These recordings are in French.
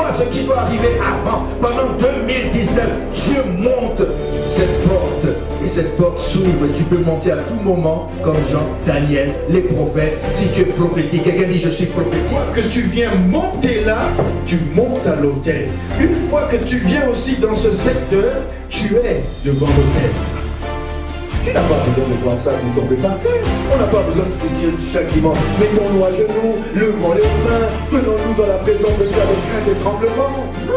vois ce qui doit arriver avant. Pendant 2019, Dieu monte cette porte. Et cette porte s'ouvre. Tu peux monter à tout moment, comme Jean, Daniel, les prophètes. Si tu es prophétique, quelqu'un dit je suis prophétique. Une fois que tu viens monter là, tu montes à l'autel. Une fois que tu viens aussi dans ce secteur, tu es devant l'autel. Tu n'as pas besoin de voir ça pour tomber par terre. On n'a pas besoin de te dire chaque dimanche, mettons-nous à genoux, levons les mains, tenons-nous dans la présence de Dieu avec crainte et tremblement. Non.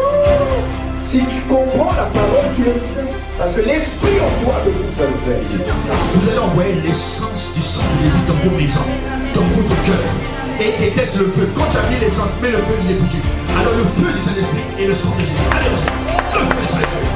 Si tu comprends la parole, tu le fais. Parce que l'esprit en toi de vous, ça le fait. Vous allez envoyer l'essence du sang de Jésus dans vos maisons, dans votre cœur. Et déteste le feu. Quand tu as mis l'essence, mais le feu, il est foutu. Alors le feu du Saint-Esprit et le sang de Jésus. Allez, le feu du Saint-Esprit.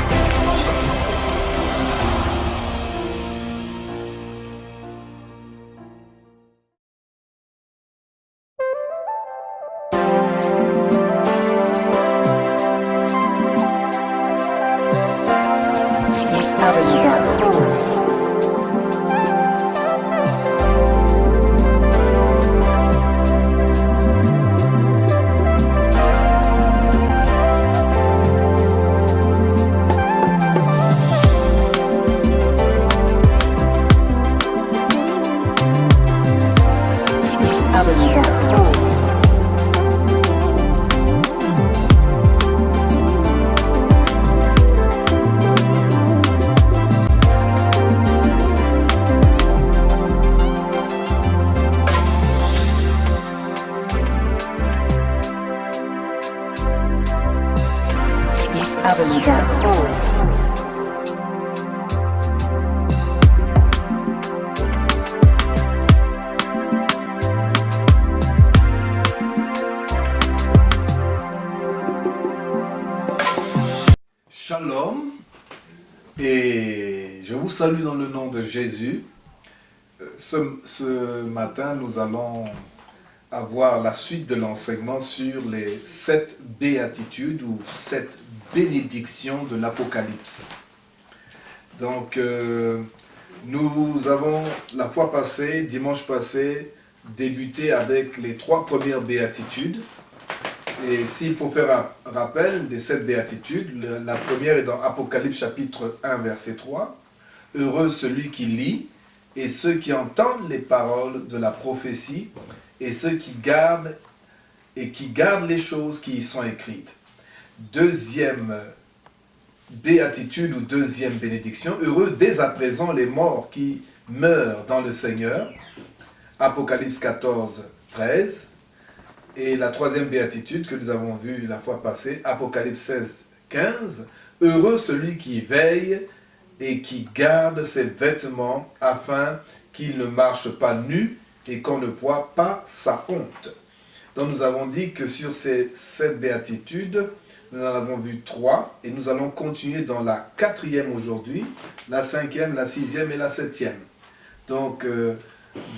Shalom, et je vous salue dans le nom de Jésus. Ce matin, nous allons avoir la suite de l'enseignement sur les 7 béatitudes ou 7 bénédictions de l'Apocalypse. Donc, nous avons la fois passée, dimanche passé, débuté avec les 3 premières béatitudes. Et s'il faut faire un rappel des 7 béatitudes, la première est dans Apocalypse chapitre 1 verset 3. Heureux celui qui lit et ceux qui entendent les paroles de la prophétie et ceux qui gardent les choses qui y sont écrites. Deuxième béatitude ou deuxième bénédiction, heureux dès à présent les morts qui meurent dans le Seigneur. Apocalypse 14, 13. Et la troisième béatitude que nous avons vue la fois passée, Apocalypse 16, 15. Heureux celui qui veille et qui garde ses vêtements afin qu'il ne marche pas nu et qu'on ne voit pas sa honte. Donc nous avons dit que sur ces 7 béatitudes, nous en avons vu 3 et nous allons continuer dans la 4e aujourd'hui, la 5e, la 6e et la 7e. Donc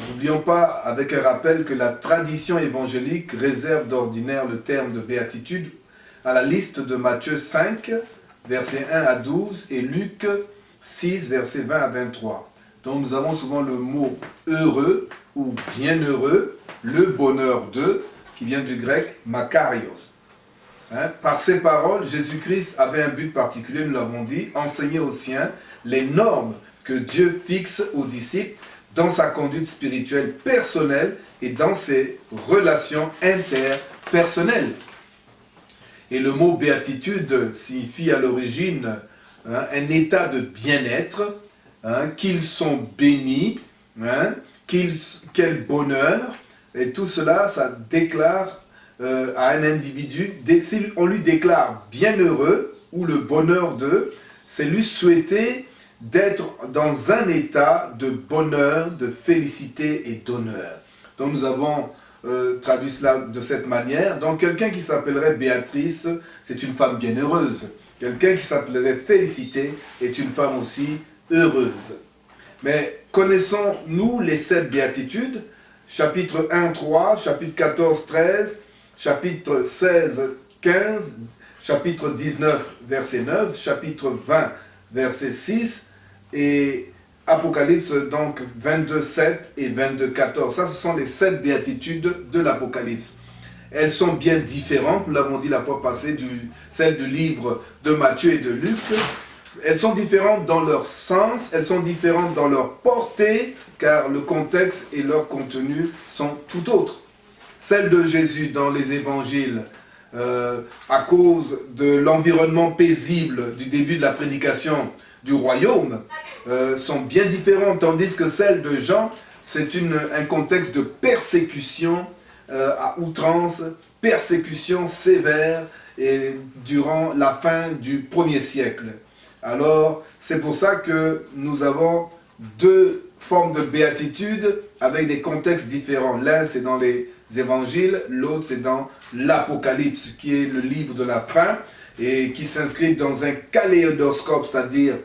n'oublions pas, avec un rappel, que la tradition évangélique réserve d'ordinaire le terme de béatitude à la liste de Matthieu 5, versets 1 à 12, et Luc 6, versets 20 à 23. Donc nous avons souvent le mot heureux ou bienheureux, le bonheur de, qui vient du grec makarios. Par ces paroles, Jésus-Christ avait un but particulier, nous l'avons dit, enseigner aux siens les normes que Dieu fixe aux disciples dans sa conduite spirituelle personnelle et dans ses relations interpersonnelles. Et le mot béatitude signifie à l'origine un état de bien-être, qu'ils sont bénis, quel bonheur, et tout cela, ça déclare à un individu, si on lui déclare bienheureux ou le bonheur de, c'est lui souhaiter d'être dans un état de bonheur, de félicité et d'honneur. Donc nous avons traduit cela de cette manière. Donc quelqu'un qui s'appellerait Béatrice, c'est une femme bienheureuse. Quelqu'un qui s'appellerait Félicité est une femme aussi heureuse. Mais connaissons-nous les 7 béatitudes? Chapitre 1, 3, chapitre 14, 13, chapitre 16, 15, chapitre 19, verset 9, chapitre 20, verset 6, et Apocalypse, donc 22, 7 et 22, 14. Ça, ce sont les 7 béatitudes de l'Apocalypse. elles sont bien différentes, nous l'avons dit la fois passée, celles du livre de Matthieu et de Luc. Elles sont différentes dans leur sens, elles sont différentes dans leur portée, car le contexte et leur contenu sont tout autres. Celles de Jésus dans les évangiles, à cause de l'environnement paisible du début de la prédication du royaume, sont bien différentes, tandis que celles de Jean, c'est un contexte de persécution à outrance, persécution sévère et durant la fin du 1er siècle. Alors, c'est pour ça que nous avons deux formes de béatitude avec des contextes différents. L'un, c'est dans les évangiles, l'autre, c'est dans l'Apocalypse, qui est le livre de la fin, et qui s'inscrit dans un kaléidoscope, c'est-à-dire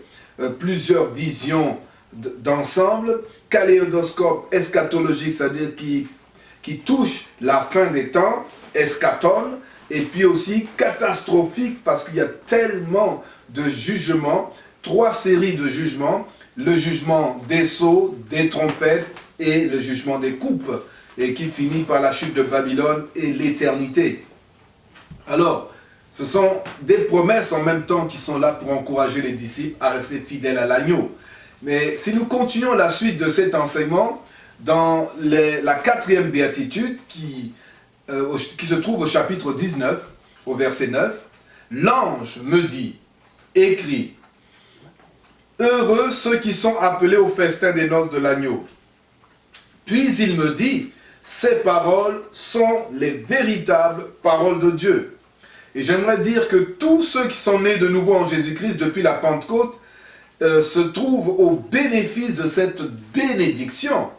plusieurs visions d'ensemble. Kaléidoscope eschatologique, c'est-à-dire qui touche la fin des temps, eschaton, et puis aussi catastrophique, parce qu'il y a tellement de jugements, 3 séries de jugements, le jugement des sceaux, des trompettes et le jugement des coupes, et qui finit par la chute de Babylone et l'éternité. Alors, ce sont des promesses en même temps qui sont là pour encourager les disciples à rester fidèles à l'agneau. Mais si nous continuons la suite de cet enseignement, dans la 4e béatitude qui se trouve au chapitre 19, au verset 9, l'ange me dit, écrit, heureux ceux qui sont appelés au festin des noces de l'agneau. Puis il me dit, ces paroles sont les véritables paroles de Dieu. Et j'aimerais dire que tous ceux qui sont nés de nouveau en Jésus-Christ depuis la Pentecôte se trouvent au bénéfice de cette bénédiction.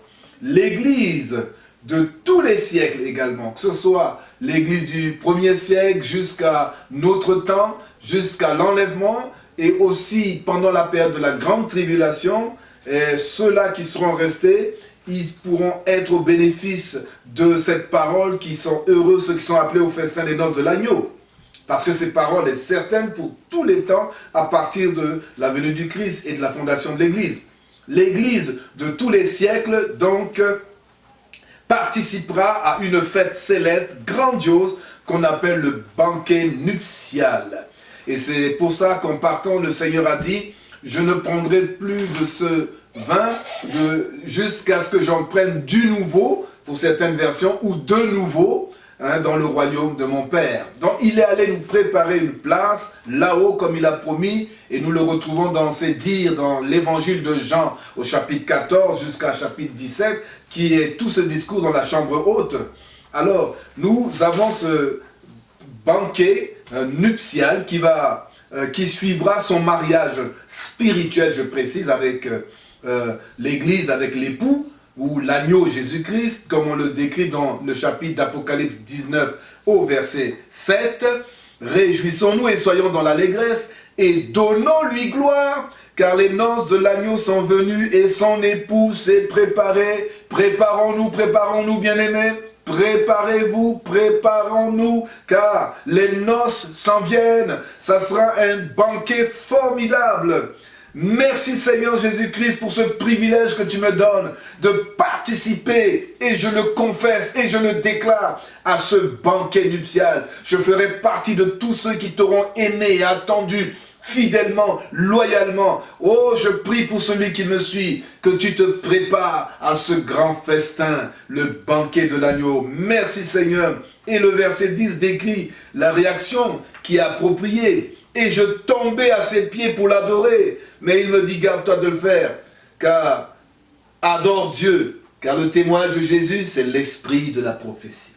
L'Église de tous les siècles également, que ce soit l'Église du 1er siècle jusqu'à notre temps, jusqu'à l'enlèvement, et aussi pendant la période de la grande tribulation, ceux-là qui seront restés, ils pourront être au bénéfice de cette parole, qui sont heureux ceux qui sont appelés au festin des noces de l'agneau. Parce que cette parole est certaine pour tous les temps à partir de la venue du Christ et de la fondation de l'Église. L'Église de tous les siècles, donc, participera à une fête céleste grandiose qu'on appelle le banquet nuptial. Et c'est pour ça qu'en partant, le Seigneur a dit, je ne prendrai plus de ce vin jusqu'à ce que j'en prenne du nouveau, pour certaines versions, ou de nouveau, dans le royaume de mon Père. Donc il est allé nous préparer une place là-haut comme il a promis, et nous le retrouvons dans ses dires dans l'évangile de Jean au chapitre 14 jusqu'à chapitre 17, qui est tout ce discours dans la chambre haute. Alors nous avons ce banquet nuptial qui suivra son mariage spirituel, je précise, avec l'Église, avec l'époux, ou l'agneau Jésus-Christ, comme on le décrit dans le chapitre d'Apocalypse 19 au verset 7. Réjouissons-nous et soyons dans l'allégresse et donnons-lui gloire, car les noces de l'agneau sont venues et son époux s'est préparé. Préparons-nous, bien-aimés. Préparez-vous, préparons-nous, car les noces s'en viennent. Ça sera un banquet formidable. Merci Seigneur Jésus-Christ pour ce privilège que tu me donnes de participer, et je le confesse et je le déclare, à ce banquet nuptial. Je ferai partie de tous ceux qui t'auront aimé et attendu fidèlement, loyalement. Oh, je prie pour celui qui me suit, que tu te prépares à ce grand festin, le banquet de l'agneau. Merci Seigneur. Et le verset 10 décrit la réaction qui est appropriée. Et je tombais à ses pieds pour l'adorer. Mais il me dit, garde-toi de le faire, car adore Dieu, car le témoignage de Jésus, c'est l'esprit de la prophétie.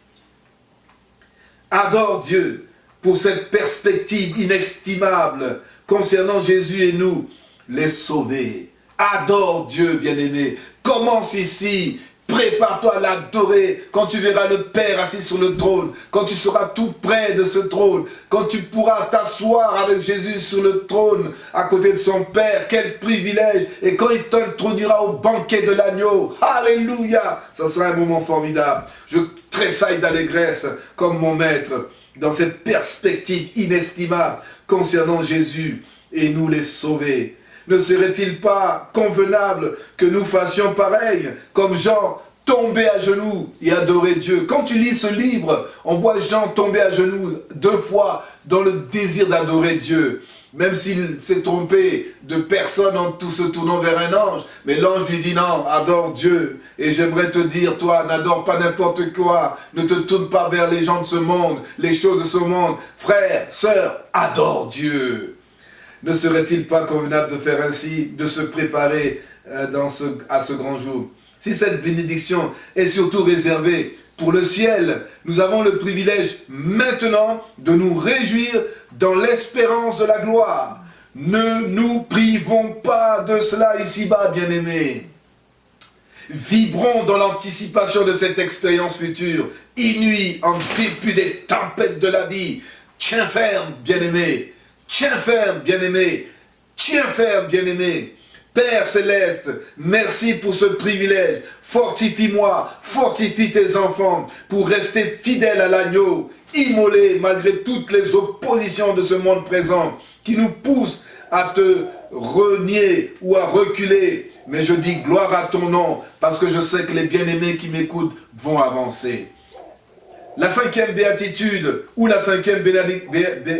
Adore Dieu pour cette perspective inestimable concernant Jésus et nous, les sauvés. Adore Dieu, bien-aimé. Commence ici. Prépare-toi à l'adorer quand tu verras le Père assis sur le trône, quand tu seras tout près de ce trône, quand tu pourras t'asseoir avec Jésus sur le trône à côté de son Père. Quel privilège! Et quand il t'introduira au banquet de l'agneau, alléluia, ça sera un moment formidable. Je tressaille d'allégresse comme mon maître dans cette perspective inestimable concernant Jésus et nous les sauvés. Ne serait-il pas convenable que nous fassions pareil, comme Jean tomber à genoux et adorer Dieu. Quand tu lis ce livre, on voit Jean tomber à genoux 2 fois dans le désir d'adorer Dieu. Même s'il s'est trompé de personne en tout se tournant vers un ange. Mais l'ange lui dit non, adore Dieu. Et j'aimerais te dire, toi, n'adore pas n'importe quoi. Ne te tourne pas vers les gens de ce monde, les choses de ce monde. Frère, sœur, adore Dieu. Ne serait-il pas convenable de faire ainsi, de se préparer à ce grand jour? Si cette bénédiction est surtout réservée pour le ciel, nous avons le privilège maintenant de nous réjouir dans l'espérance de la gloire. Ne nous privons pas de cela ici-bas, bien-aimés. Vibrons dans l'anticipation de cette expérience future, inouïe en dépit des tempêtes de la vie. Tiens ferme, bien-aimé. Tiens ferme, bien-aimé. Tiens ferme, bien-aimé. Père Céleste, merci pour ce privilège. Fortifie-moi, fortifie tes enfants pour rester fidèles à l'agneau, immolé malgré toutes les oppositions de ce monde présent qui nous poussent à te renier ou à reculer. Mais je dis gloire à ton nom parce que je sais que les bien-aimés qui m'écoutent vont avancer. La 5e béatitude ou la 5e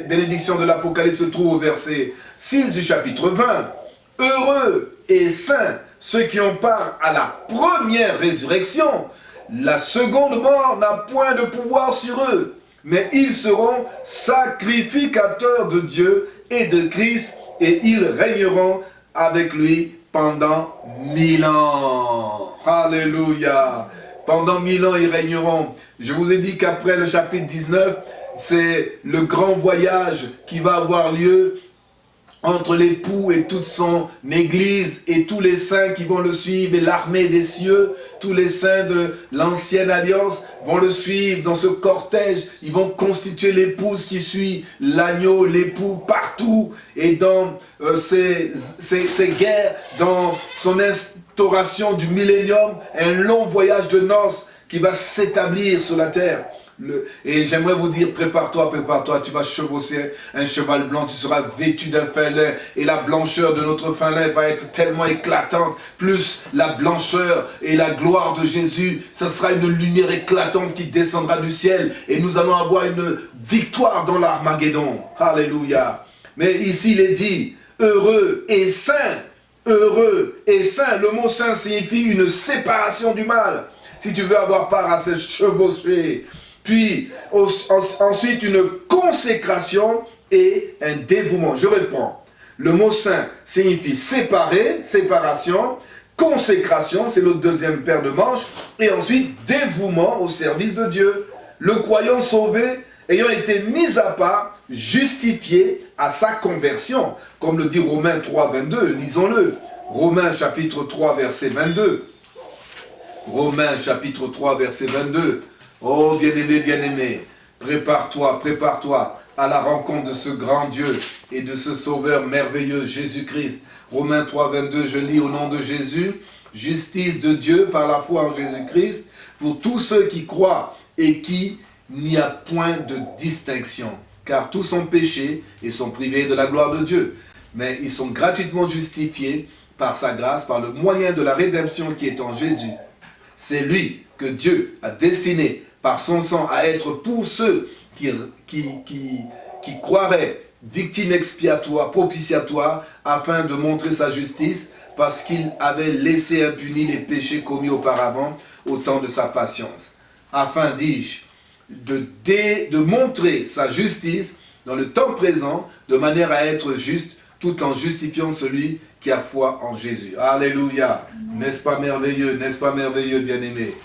bénédiction de l'Apocalypse se trouve au verset 6 du chapitre 20. Heureux et saints ceux qui ont part à la première résurrection. La seconde mort n'a point de pouvoir sur eux, mais ils seront sacrificateurs de Dieu et de Christ, et ils régneront avec lui pendant 1000 ans. Alléluia. Pendant 1000 ans, ils régneront. Je vous ai dit qu'après le chapitre 19, c'est le grand voyage qui va avoir lieu entre l'époux et toute son église et tous les saints qui vont le suivre et l'armée des cieux, tous les saints de l'ancienne alliance vont le suivre dans ce cortège. Ils vont constituer l'épouse qui suit l'agneau, l'époux partout et dans ces guerres, dans son instauration du millénium, un long voyage de noces qui va s'établir sur la terre. Et j'aimerais vous dire, prépare-toi, tu vas chevaucher un cheval blanc, tu seras vêtu d'un fin lin, et la blancheur de notre fin lin va être tellement éclatante, plus la blancheur et la gloire de Jésus, ce sera une lumière éclatante qui descendra du ciel, et nous allons avoir une victoire dans l'Armageddon. Alléluia. Mais ici il est dit, heureux et saint. Heureux et saint, le mot saint signifie une séparation du mal. Si tu veux avoir part à ces chevauchés, puis ensuite une consécration et un dévouement. Je reprends. Le mot saint signifie séparer, séparation, consécration, c'est le deuxième paire de manches, et ensuite dévouement au service de Dieu. Le croyant sauvé ayant été mis à part, justifié à sa conversion, comme le dit Romains 3, 22, lisons-le. Romains chapitre 3, verset 22. Romains chapitre 3, verset 22. Oh, bien-aimé, prépare-toi à la rencontre de ce grand Dieu et de ce Sauveur merveilleux, Jésus-Christ. Romains 3, 22, je lis au nom de Jésus, justice de Dieu par la foi en Jésus-Christ, pour tous ceux qui croient et qui n'y a point de distinction, car tous sont péchés et sont privés de la gloire de Dieu. Mais ils sont gratuitement justifiés par sa grâce, par le moyen de la rédemption qui est en Jésus. C'est lui que Dieu a destiné par son sang à être pour ceux qui croiraient victime expiatoire, propitiatoire, afin de montrer sa justice, parce qu'il avait laissé impunis les péchés commis auparavant au temps de sa patience. Afin, dis-je, de montrer sa justice dans le temps présent, de manière à être juste, tout en justifiant celui qui a foi en Jésus. Alléluia. N'est-ce pas merveilleux, bien-aimés?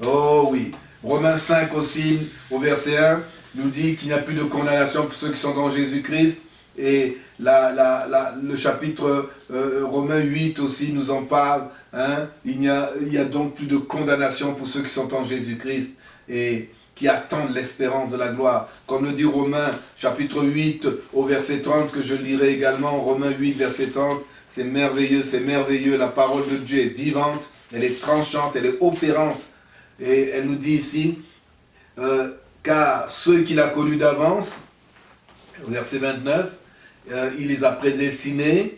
Oh oui. Romains 5 aussi, au verset 1, nous dit qu'il n'y a plus de condamnation pour ceux qui sont dans Jésus-Christ. Et le chapitre Romains 8 aussi nous en parle. Hein? Il y a donc plus de condamnation pour ceux qui sont en Jésus-Christ et qui attendent l'espérance de la gloire. Comme le dit Romains chapitre 8 au verset 30, que je lirai également, Romains 8 verset 30, c'est merveilleux, la parole de Dieu est vivante, elle est tranchante, elle est opérante. Et elle nous dit ici, car ceux qu'il a connus d'avance, verset 29, il les a prédestinés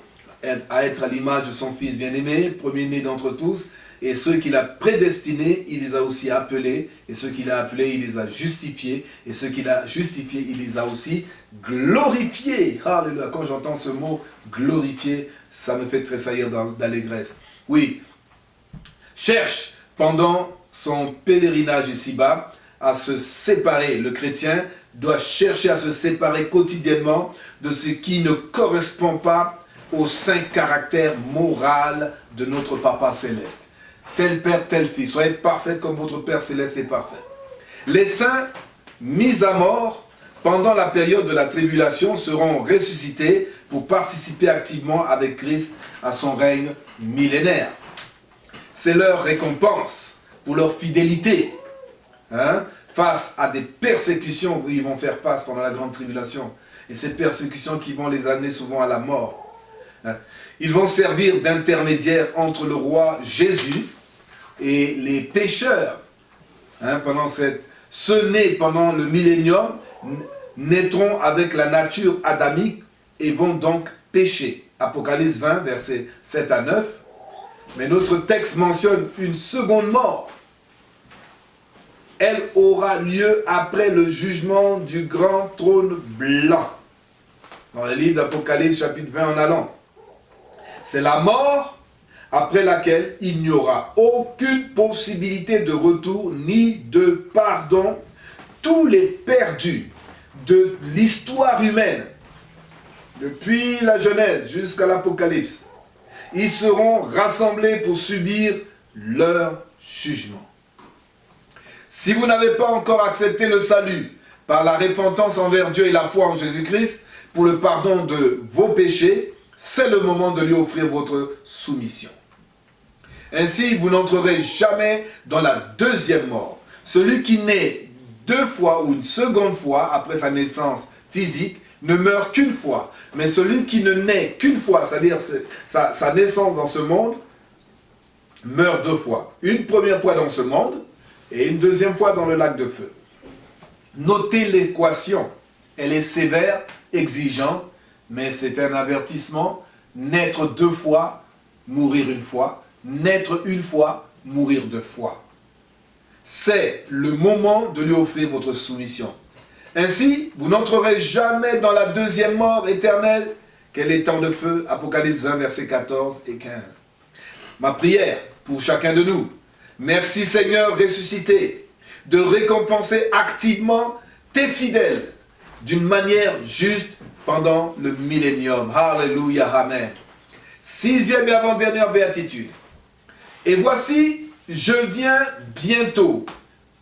à être à l'image de son Fils bien-aimé, premier-né d'entre tous, Et ceux qu'il a prédestinés, il les a aussi appelés. Et ceux qu'il a appelés, il les a justifiés. Et ceux qu'il a justifiés, il les a aussi glorifiés. Alléluia. Quand j'entends ce mot glorifié, ça me fait tressaillir d'allégresse. Oui. Cherche pendant son pèlerinage ici-bas à se séparer. Le chrétien doit chercher à se séparer quotidiennement de ce qui ne correspond pas au saint caractère moral de notre Papa Céleste. Tel Père, tel Fils. Soyez parfaits comme votre Père Céleste est parfait. Les saints mis à mort pendant la période de la tribulation seront ressuscités pour participer activement avec Christ à son règne millénaire. C'est leur récompense pour leur fidélité face à des persécutions où ils vont faire face pendant la grande tribulation. Et ces persécutions qui vont les amener souvent à la mort. Ils vont servir d'intermédiaires entre le roi Jésus et les pécheurs. Ceux nés pendant le millénium naîtront avec la nature adamique et vont donc pécher. Apocalypse 20, versets 7 à 9. Mais notre texte mentionne une seconde mort. Elle aura lieu après le jugement du grand trône blanc. Dans le livre d'Apocalypse, chapitre 20 en allant. C'est la mort après laquelle il n'y aura aucune possibilité de retour ni de pardon. Tous les perdus de l'histoire humaine, depuis la Genèse jusqu'à l'Apocalypse, ils seront rassemblés pour subir leur jugement. Si vous n'avez pas encore accepté le salut par la repentance envers Dieu et la foi en Jésus-Christ pour le pardon de vos péchés, c'est le moment de lui offrir votre soumission. Ainsi, vous n'entrerez jamais dans la deuxième mort. Celui qui naît 2 fois ou une seconde fois après sa naissance physique ne meurt qu'une fois. Mais celui qui ne naît qu'une fois, c'est-à-dire sa naissance dans ce monde, meurt 2 fois. Une première fois dans ce monde et une deuxième fois dans le lac de feu. Notez l'équation. Elle est sévère, exigeante, mais c'est un avertissement. Naître 2 fois, mourir 1 fois. Naître 1 fois, mourir 2 fois. C'est le moment de lui offrir votre soumission. Ainsi, vous n'entrerez jamais dans la deuxième mort éternelle, qu'est les temps de feu, Apocalypse 20, versets 14 et 15. Ma prière pour chacun de nous, merci Seigneur ressuscité, de récompenser activement tes fidèles d'une manière juste pendant le millénium. Alléluia, Amen. 6e et avant-dernière béatitude. Et voici, je viens bientôt.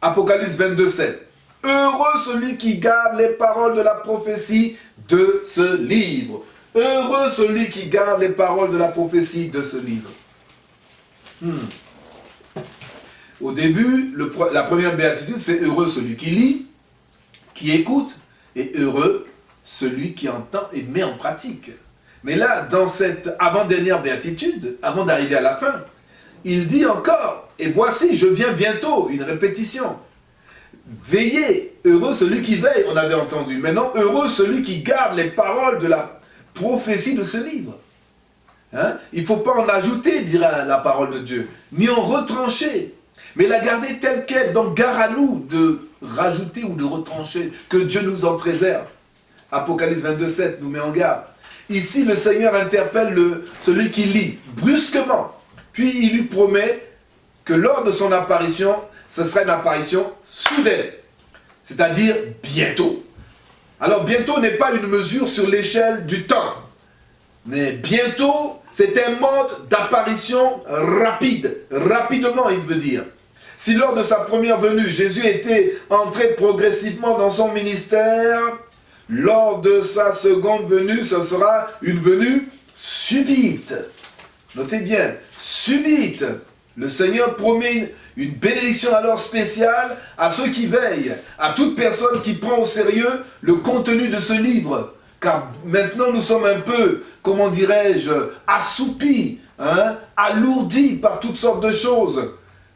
Apocalypse 22, 7. Heureux celui qui garde les paroles de la prophétie de ce livre. Heureux celui qui garde les paroles de la prophétie de ce livre. Au début, la première béatitude, c'est heureux celui qui lit, qui écoute, et heureux celui qui entend et met en pratique. Mais là, dans cette avant-dernière béatitude, avant d'arriver à la fin, il dit encore, et voici, je viens bientôt, une répétition. Veillez, heureux celui qui veille, on avait entendu. Maintenant, heureux celui qui garde les paroles de la prophétie de ce livre. Il ne faut pas en ajouter, dira la parole de Dieu, ni en retrancher, mais la garder telle qu'elle. Donc, gare à nous de rajouter ou de retrancher, que Dieu nous en préserve. Apocalypse 22, 7 nous met en garde. Ici, le Seigneur interpelle celui qui lit brusquement. Puis il lui promet que lors de son apparition, ce sera une apparition soudaine, c'est-à-dire bientôt. Alors bientôt n'est pas une mesure sur l'échelle du temps, mais bientôt c'est un mode d'apparition rapide, rapidement il veut dire. Si lors de sa première venue, Jésus était entré progressivement dans son ministère, lors de sa seconde venue, ce sera une venue subite. Notez bien, subite. Le Seigneur promet une bénédiction alors spéciale à ceux qui veillent, à toute personne qui prend au sérieux le contenu de ce livre. Car maintenant nous sommes un peu, comment dirais-je, assoupis, alourdis par toutes sortes de choses.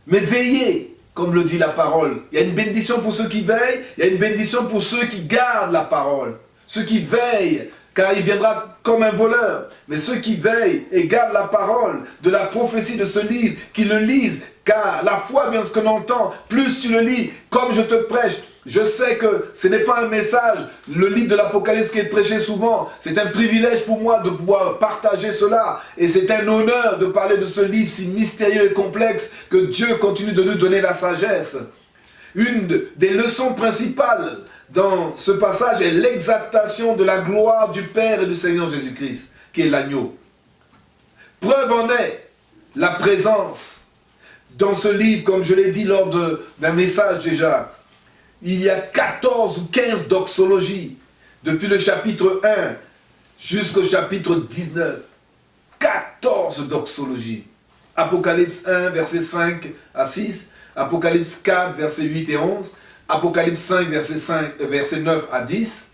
Mais veillez, comme le dit la parole. Il y a une bénédiction pour ceux qui veillent, il y a une bénédiction pour ceux qui gardent la parole. Ceux qui veillent, car il viendra comme un voleur. Mais ceux qui veillent et gardent la parole de la prophétie de ce livre, qui le lisent, car la foi vient de ce qu'on entend. Plus tu le lis, comme je te prêche, je sais que ce n'est pas un message, le livre de l'Apocalypse qui est prêché souvent. C'est un privilège pour moi de pouvoir partager cela. Et c'est un honneur de parler de ce livre si mystérieux et complexe que Dieu continue de nous donner la sagesse. Une des leçons principales dans ce passage est l'exaltation de la gloire du Père et du Seigneur Jésus-Christ, qui est l'agneau. Preuve en est la présence dans ce livre, comme je l'ai dit lors d'un message déjà. Il y a 14 ou 15 doxologies, depuis le chapitre 1 jusqu'au chapitre 19. 14 doxologies. Apocalypse 1, versets 5 à 6, Apocalypse 4, versets 8 et 11, Apocalypse 5, versets 9 à 10,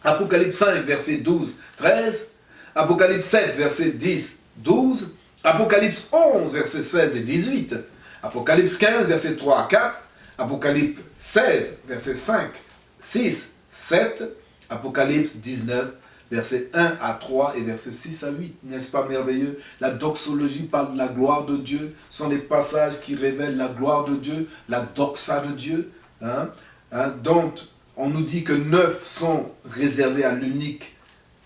Apocalypse 5, versets 12, 13, Apocalypse 7, versets 10, 12, Apocalypse 11, versets 16 et 18, Apocalypse 15, versets 3 à 4, Apocalypse 16, versets 5, 6, 7, Apocalypse 19, versets 1 à 3 et versets 6 à 8. N'est-ce pas merveilleux? La doxologie parle de la gloire de Dieu. Ce sont des passages qui révèlent la gloire de Dieu, la doxa de Dieu. Dont on nous dit que 9 sont réservés à l'unique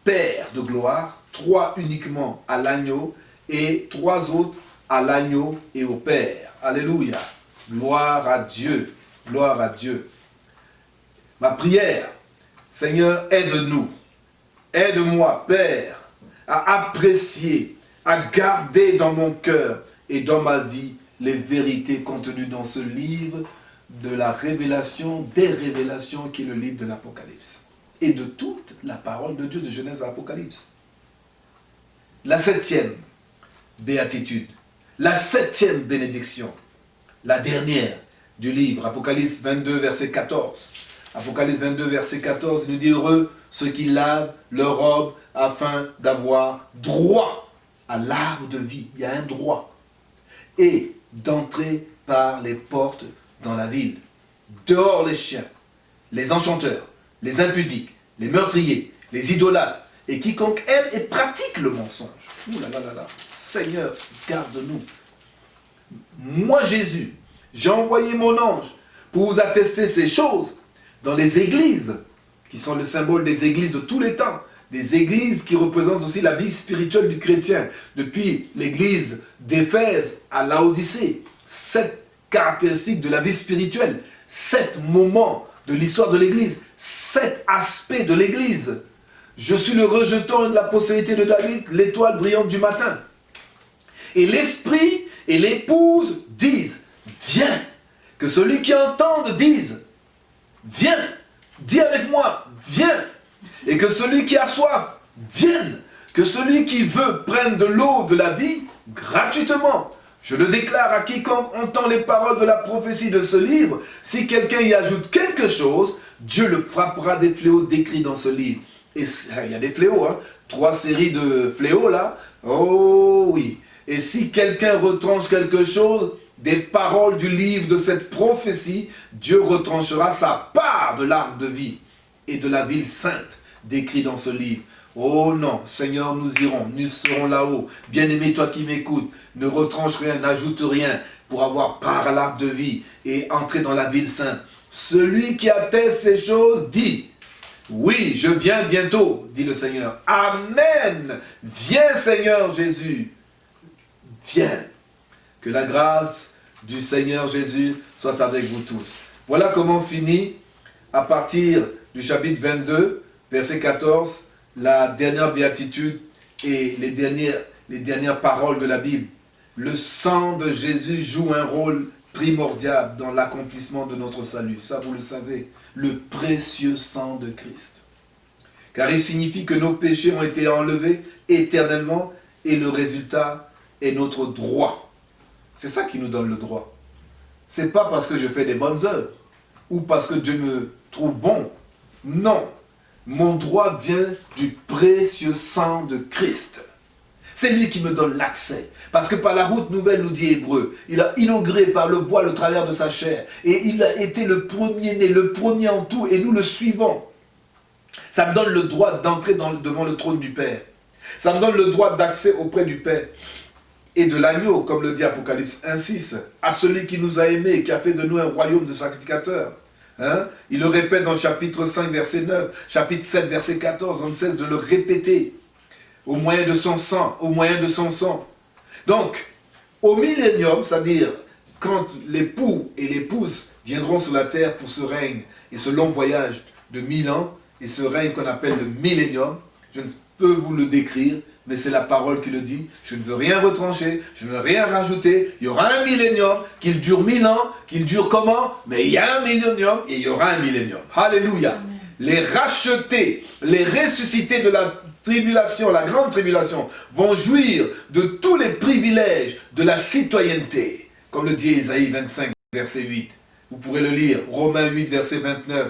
Père de gloire, 3 uniquement à l'agneau et 3 autres à l'agneau et au Père. Alléluia. Gloire à Dieu. Gloire à Dieu. Ma prière, Seigneur, aide-nous. Aide-moi, Père, à apprécier, à garder dans mon cœur et dans ma vie les vérités contenues dans ce livre de la révélation, des révélations qui est le livre de l'Apocalypse. Et de toute la parole de Dieu de Genèse à Apocalypse. La 7e béatitude, la 7e bénédiction, la dernière du livre, Apocalypse 22, verset 14. Apocalypse 22, verset 14, il nous dit « Heureux ceux qui lavent leur robe afin d'avoir droit à l'arbre de vie. » Il y a un droit. « Et d'entrer par les portes dans la ville. Dehors les chiens, les enchanteurs, les impudiques, les meurtriers, les idolâtres, et quiconque aime et pratique le mensonge. » Ouh là là là là. Seigneur, garde-nous. Moi, Jésus, j'ai envoyé mon ange pour vous attester ces choses dans les églises, qui sont le symbole des églises de tous les temps, des églises qui représentent aussi la vie spirituelle du chrétien, depuis l'église d'Éphèse à Laodicée. 7 caractéristiques de la vie spirituelle, 7 moments de l'histoire de l'église, 7 aspects de l'église. Je suis le rejeton de la postérité de David, l'étoile brillante du matin. Et l'esprit et l'épouse disent, viens. Que celui qui entende dise, viens. Dis avec moi, viens. Et que celui qui a soif, vienne. Que celui qui veut prenne de l'eau de la vie, gratuitement. Je le déclare à quiconque entend les paroles de la prophétie de ce livre. Si quelqu'un y ajoute quelque chose, Dieu le frappera des fléaux décrits dans ce livre. Et il y a des fléaux, 3 séries de fléaux là. Oh oui. Et si quelqu'un retranche quelque chose des paroles du livre de cette prophétie, Dieu retranchera sa part de l'arbre de vie et de la ville sainte décrit dans ce livre. Oh non, Seigneur, nous irons, nous serons là-haut. Bien-aimé, toi qui m'écoutes, ne retranche rien, n'ajoute rien pour avoir part à l'arbre de vie et entrer dans la ville sainte. Celui qui atteste ces choses dit, oui, je viens bientôt, dit le Seigneur. Amen. Viens, Seigneur Jésus. Viens. Que la grâce du Seigneur Jésus soit avec vous tous. Voilà comment finit, à partir du chapitre 22, verset 14, la dernière béatitude et les dernières paroles de la Bible. Le sang de Jésus joue un rôle primordial dans l'accomplissement de notre salut. Ça, vous le savez. Le précieux sang de Christ. Car il signifie que nos péchés ont été enlevés éternellement et le résultat est notre droit. C'est ça qui nous donne le droit. Ce n'est pas parce que je fais des bonnes œuvres ou parce que Dieu me trouve bon. Non. Mon droit vient du précieux sang de Christ. C'est lui qui me donne l'accès. Parce que par la route nouvelle, nous dit Hébreu, il a inauguré par le voile au travers de sa chair. Et il a été le premier-né, le premier en tout, et nous le suivons. Ça me donne le droit d'entrer devant le trône du Père. Ça me donne le droit d'accès auprès du Père et de l'agneau, comme le dit Apocalypse 1,6, à celui qui nous a aimés et qui a fait de nous un royaume de sacrificateurs. Hein? Il le répète dans le chapitre 5, verset 9, chapitre 7, verset 14, on ne cesse de le répéter, au moyen de son sang, au moyen de son sang. Donc, au millénium, c'est-à-dire quand l'époux et l'épouse viendront sur la terre pour ce règne et ce long voyage de 1000 ans, et ce règne qu'on appelle le millénium, je ne peux vous le décrire, mais c'est la parole qui le dit. Je ne veux rien retrancher, je ne veux rien rajouter. Il y aura un millénium, qu'il dure 1000 ans, qu'il dure comment? Mais il y a un millénium et il y aura un millénium. Alléluia. Les rachetés, les ressuscités de la tribulation, la grande tribulation, vont jouir de tous les privilèges de la citoyenneté. Comme le dit Isaïe 25, verset 8. Vous pourrez le lire. Romains 8, verset 29.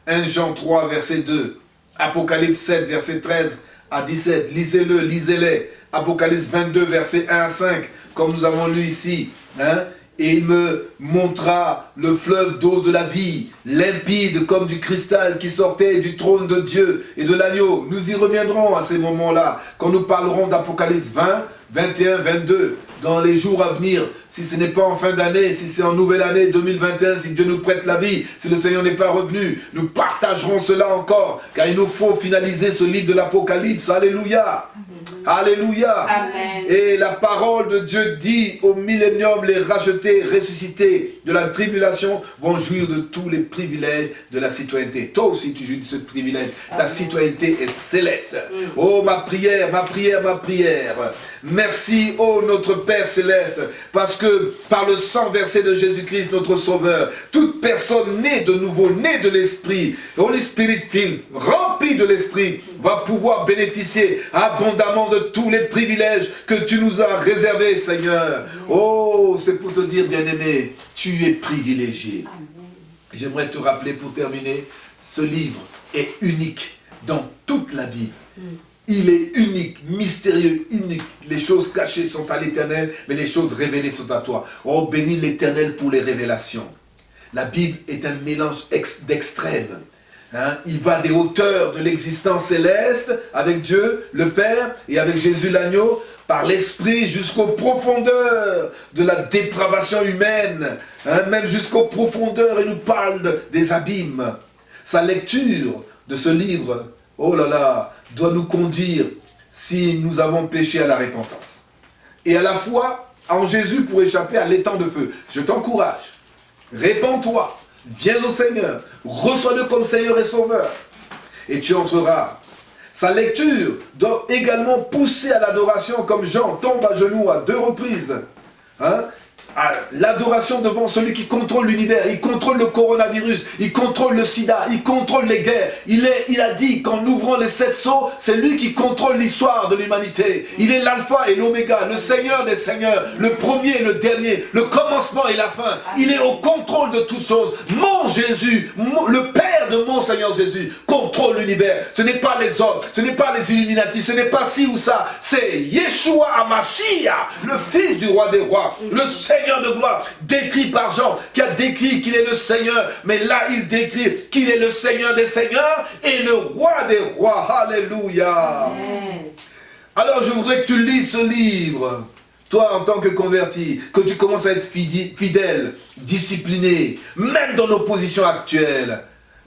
1 Jean 3, verset 2. Apocalypse 7, verset 13 à 17. Lisez-le, lisez-les. Apocalypse 22, verset 1 à 5. Comme nous avons lu ici. Hein? Et il me montra le fleuve d'eau de la vie, limpide comme du cristal qui sortait du trône de Dieu et de l'agneau. Nous y reviendrons à ces moments-là, quand nous parlerons d'Apocalypse 20, 21, 22. Dans les jours à venir, si ce n'est pas en fin d'année, si c'est en nouvelle année 2021, si Dieu nous prête la vie, si le Seigneur n'est pas revenu, nous partagerons cela encore, car il nous faut finaliser ce livre de l'Apocalypse. Alléluia. Alléluia. Amen. Et la parole de Dieu dit au millénium, les rachetés, ressuscités de la tribulation vont jouir de tous les privilèges de la citoyenneté. Toi aussi tu jouis de ce privilège. Ta citoyenneté est céleste. Oh ma prière, ma prière, ma prière. Merci, ô notre Père Céleste, parce que par le sang versé de Jésus-Christ, notre Sauveur, toute personne née de nouveau, née de l'Esprit, Holy Spirit filled, remplie de l'Esprit, va pouvoir bénéficier abondamment de tous les privilèges que tu nous as réservés, Seigneur. Oh, c'est pour te dire, bien-aimé, tu es privilégié. J'aimerais te rappeler pour terminer, ce livre est unique dans toute la Bible. Il est unique, mystérieux, unique. Les choses cachées sont à l'Éternel, mais les choses révélées sont à toi. Oh, bénis l'Éternel pour les révélations. La Bible est un mélange d'extrêmes. Hein? Il va des hauteurs de l'existence céleste avec Dieu, le Père, et avec Jésus l'agneau, par l'Esprit jusqu'aux profondeurs de la dépravation humaine, hein? Même jusqu'aux profondeurs, il nous parle des abîmes. Sa lecture de ce livre, oh là là, doit nous conduire, si nous avons péché, à la repentance. Et à la fois en Jésus pour échapper à l'étang de feu. Je t'encourage, répands-toi, viens au Seigneur, reçois-le comme Seigneur et Sauveur, et tu entreras. Sa lecture doit également pousser à l'adoration, comme Jean tombe à genoux à 2 reprises. Hein? À l'adoration devant celui qui contrôle l'univers, il contrôle le coronavirus, il contrôle le sida, il contrôle les guerres. Il a dit qu'en ouvrant les 7 sceaux, c'est lui qui contrôle l'histoire de l'humanité. Il est l'alpha et l'oméga, le Seigneur des seigneurs, le premier et le dernier, le commencement et la fin. Il est au contrôle de toutes choses. Mon Jésus, le Père de mon Seigneur Jésus, contrôle l'univers. Ce n'est pas les hommes, ce n'est pas les Illuminati, ce n'est pas ci ou ça. C'est Yeshua HaMashiach, le Fils du roi des rois, le Seigneur de gloire, décrit par Jean, qui a décrit qu'il est le Seigneur, mais là il décrit qu'il est le Seigneur des seigneurs et le roi des rois. Alléluia. Amen. Alors je voudrais que tu lises ce livre, toi en tant que converti, que tu commences à être fidèle, discipliné, même dans l'opposition actuelle,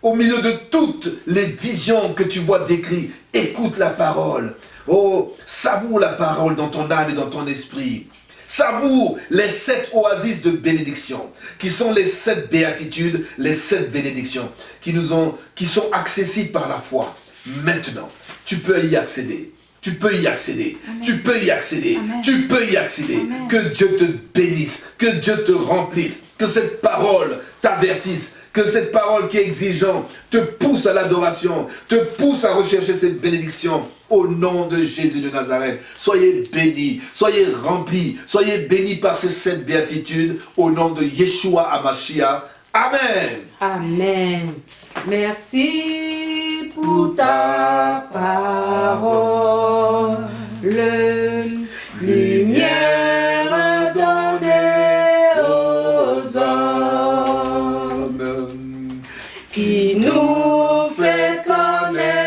au milieu de toutes les visions que tu vois décrites. Écoute la parole. Oh, savoure la parole dans ton âme et dans ton esprit. Savoure les 7 oasis de bénédiction, qui sont les 7 béatitudes, les 7 bénédictions, qui sont accessibles par la foi. Maintenant, tu peux y accéder. Tu peux y accéder. Amen. Tu peux y accéder. Amen. Tu peux y accéder. Amen. Que Dieu te bénisse, que Dieu te remplisse, que cette parole t'avertisse, que cette parole qui est exigeante te pousse à l'adoration, te pousse à rechercher cette bénédiction. Au nom de Jésus de Nazareth, soyez bénis, soyez remplis, soyez bénis par ces 7 béatitudes, au nom de Yeshua HaMashiach. Amen. Amen. Merci pour ta parole, lumière donnée aux hommes, qui nous fait connaître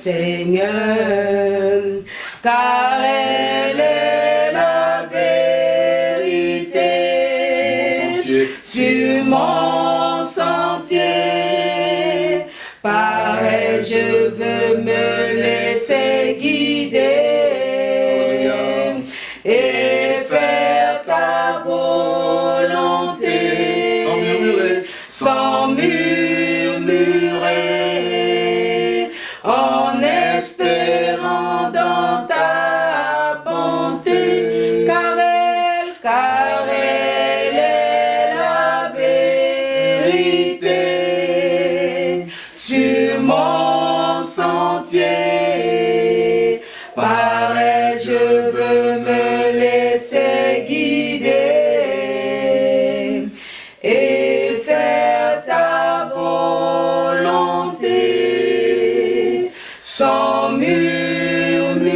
Seigneur, car elle est la vérité sur mon sentier. Par elle je veux me laisser guider et faire ta volonté sans murmurer, en espérant dans ta bonté, car elle est la vérité sur mon sentier. Par elle je veux me laisser guider et faire ta volonté sans murmurer,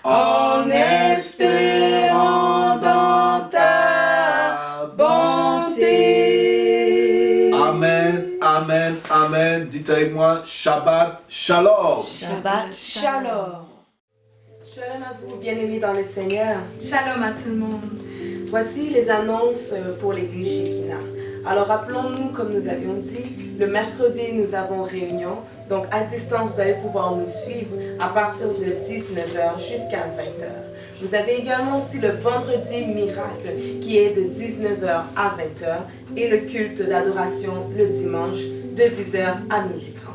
en espérant dans ta bonté. Amen, amen, amen. Dites avec moi, Shabbat Shalom. Shabbat Shalom. Shalom à vous, bien-aimés dans le Seigneur. Shalom à tout le monde. Voici les annonces pour l'église Shekinah. Alors rappelons-nous, comme nous avions dit, le mercredi nous avons réunion. Donc à distance, vous allez pouvoir nous suivre à partir de 19h jusqu'à 20h. Vous avez également aussi le vendredi miracle qui est de 19h à 20h et le culte d'adoration le dimanche de 10h à 12h30.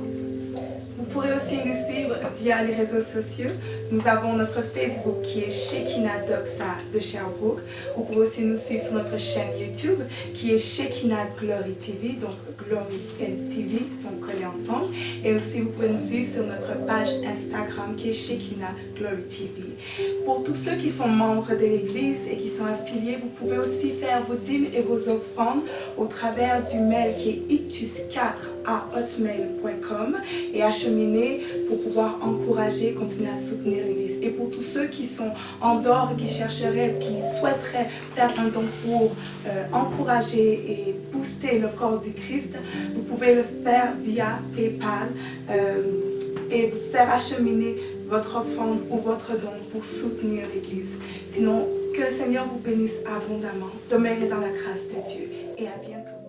Vous pourrez aussi nous suivre via les réseaux sociaux. Nous avons notre Facebook qui est Shekinah Doxa de Sherbrooke. Vous pouvez aussi nous suivre sur notre chaîne YouTube qui est Shekinah Glory TV. Donc Glory et TV sont collés ensemble. Et aussi vous pouvez nous suivre sur notre page Instagram qui est Shekinah Glory TV. Pour tous ceux qui sont membres de l'église et qui sont affiliés, vous pouvez aussi faire vos dîmes et vos offrandes au travers du mail qui est ictus4@hotmail.com et acheminer pour pouvoir encourager, continuer à soutenir l'église. Et pour tous ceux qui sont en dehors et qui chercheraient, qui souhaiteraient faire un don pour encourager et booster le corps du Christ, vous pouvez le faire via PayPal et vous faire acheminer votre offrande ou votre don pour soutenir l'église. Sinon, que le Seigneur vous bénisse abondamment. Demeurez dans la grâce de Dieu et à bientôt.